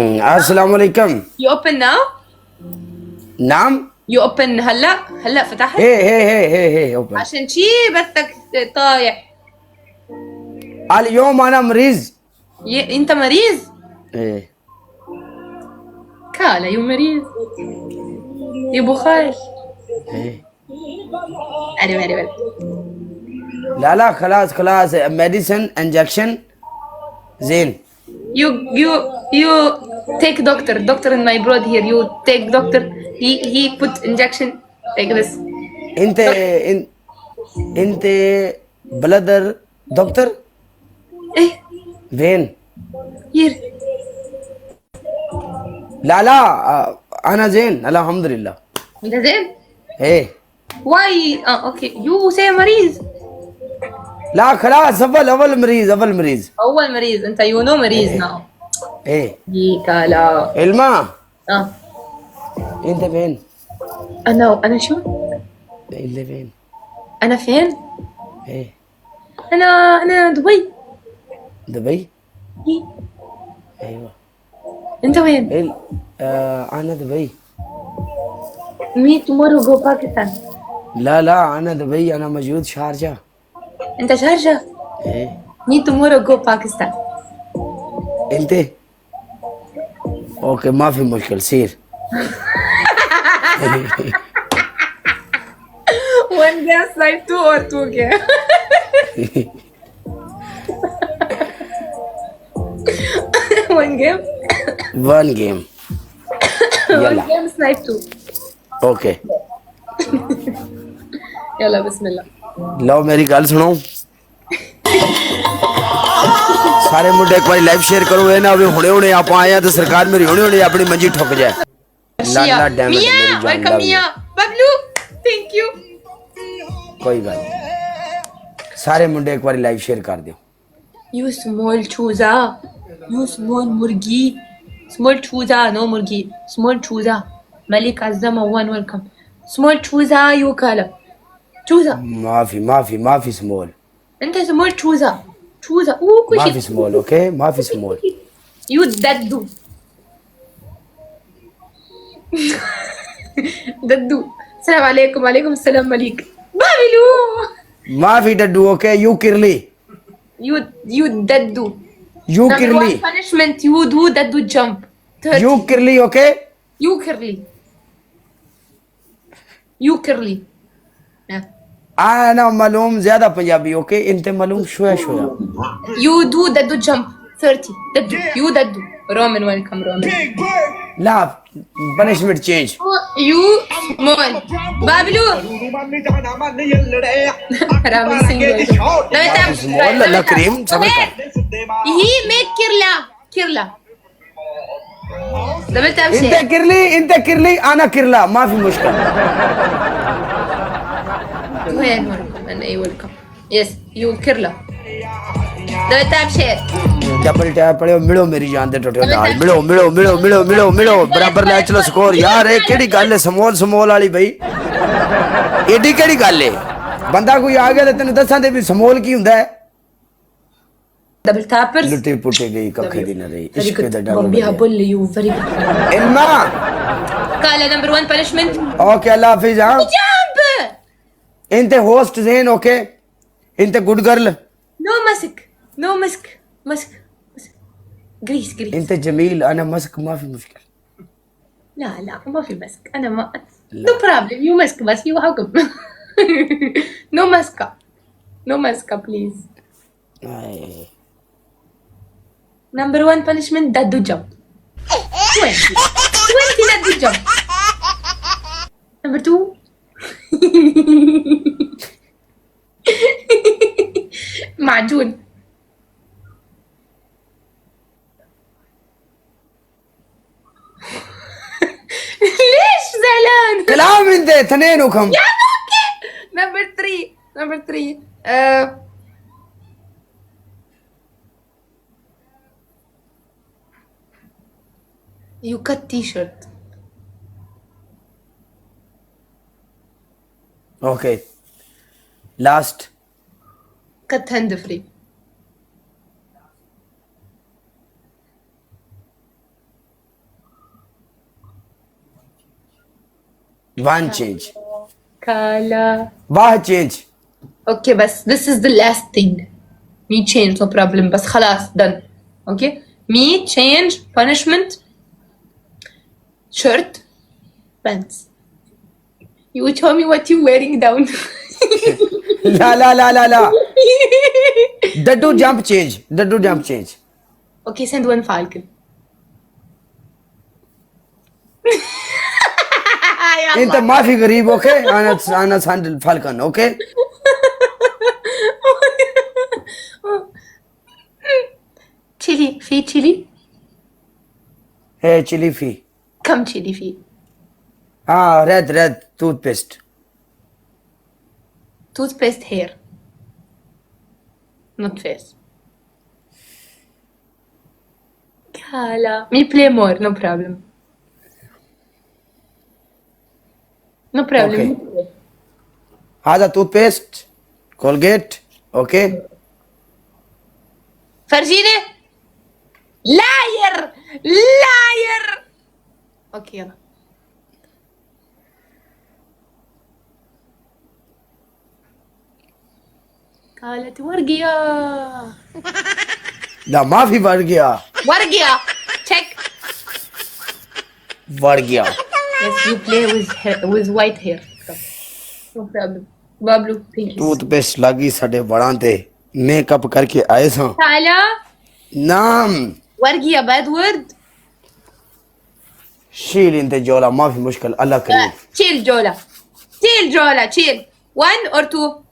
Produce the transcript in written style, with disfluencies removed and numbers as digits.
السلام عليكم. You open now? نعم. You open هلا فتحت؟ هي اوبن. عشان شي بثك طايح. اليوم انا مريض. انت مريض؟ ايه كالا يو مريض. يا بخار. ايه. أنا لا خلاص ميديسن انجكشن زين. You take doctor in my blood here. You take doctor. He put injection like this. انت انت بلدر دكتور ايه فين؟ here. لا انا زين الحمد لله. انت زين؟ ايه Why okay you say مريض. لا خلاص اول مريض أول مريض أنت you know مريض now. ايه يي كالا. الماء. اه انت فين؟ أنا شو؟ انت فين؟ أنا فين؟ ايه أنا دبي. دبي. إيه. ايوه. أنت وين؟ إيه؟ انا دبي. Me tomorrow go Pakistan. لا انا دبي، انا موجود شارجة. أنت شارجة؟ ايه. Me tomorrow go Pakistan. انت اوكي ما في مشكلة سير. One game like two or two game. One game. ون جيم. One يلا game snipe two. اوكي. يلا بسم الله. ਲਓ ਮੇਰੀ ਗੱਲ ਸੁਣੋ ਸਾਰੇ ਮੁੰਡੇ ਇੱਕ ਵਾਰੀ live share ਕਰੋ। ਇਹ ਨਾ ਵੀ ਹੁਣੇ ਆਪਾਂ ਆਏ ਆ ਤੇ ਸਰਕਾਰ ਮੇਰੀ ਹੁਣੇ ਆਪਣੀ ਮੰਜੀ ਠੁੱਕ ਜਾਏ। ਲਾਲਾ ਡੈਮੇਜ ਮੇਰੀ Mia, ਜਾਨ welcome Mia. Bablu, thank you. ਕੋਈ ਗੱਲ ਨਹੀਂ। ਸਾਰੇ ਮੁੰਡੇ ਇੱਕ ਵਾਰੀ ਲਾਈਵ ਸ਼ੇਅਰ ਕਰ ਦਿਓ। You small chooza. You small murgi. Small chooza, no murgi. Small chooza. Malik Azama one welcome. Small chooza you kala. Chooza. ما في سمول. انت small chooza. Chooza. اوه كل ما شيء. في سمول اوكي ما في سمول. You daddu. ددو. السلام عليكم وعليكم السلام مليك. بابلو. ما في ددو اوكي. يو كيرلي. You daddu. يو Number one كيرلي. punishment you do daddu jump. 30. يو كيرلي اوكي. You curly. You curly. Yeah. انا معلوم زيادة Punjabi اوكي. انت معلوم شوية You do daddu jump. 30. Daddu. You daddu. Roman welcome Roman. لا punishment change. You small. Bablu. Rami Singh welcome. سمول لا كريم صبر कर. He make Kirla. دبلت انت ابشر. كيرلي انا كيرلا ما في مشكلة. وين welcome and I welcome. Yes, you Kirla. دبلت ابشر. Double tap पड़े मिलो मेरी जान दे टोटे नाल मिलो बराबर ले चलो स्कोर यार। ये केड़ी गल है समोल वाली भाई? एडी केड़ी गल है? बंदा कोई आ गया ते तेन दसां दे भी समोल की हुंदा है। Double tappers. लुटी पुटी गई कखे दी न रही इश्क दा डर Bobby Habulli, you very good. इल्मा Kala number one punishment. Okay अल्लाह हाफिज। हां Jump. انت होस्ट زين اوكي. انت good girl. No mask. Mask. Grease. انت جميل انا مسك ما في مشكلة. لا ما في ماسك. انا ما no problem. You mask بس you حكم. No mask please. آي. Number one punishment daddu jump. 20 daddu jump. Number two. معجون. ليش زعلان؟ كلام انت اثنينكم. يا اوكي. Number three. You cut t-shirt. اوكي لاست. Cut hand free. 1 One change. Kala. واحد change. Okay, بس this is the last thing. Me change, no problem. بس خلاص done. Okay. Me change punishment. Shirt, pants. You tell me what you wearing down. لا لا لا لا لا. Daddu jump change. Daddu jump change. Okay, send one falcon. انت ما في غريب اوكي. انا ساندل فالكون اوكي. Chili, في chili. هي chili في. Come chili في. red toothpaste. Toothpaste hair. Not face. Kala. Me play more, no problem. No problem. Okay. هذا toothpaste. Colgate. اوكي. فرجيني. لاير. لاير. اوكي يلا. قالت ورقية. لا ما في बढ़ गया. ورقية. Check. बढ़ गया. Yes, you play with white hair. No problem. Bablu, thank you. toothpaste लगी साडे बड़ां ते makeup करके आए सां. Kala. नाम ورقية bad word. شيل انت جولا ما في مشكلة الله كريم. Chill جولة. Chill جولة. Chill. 1 or 2.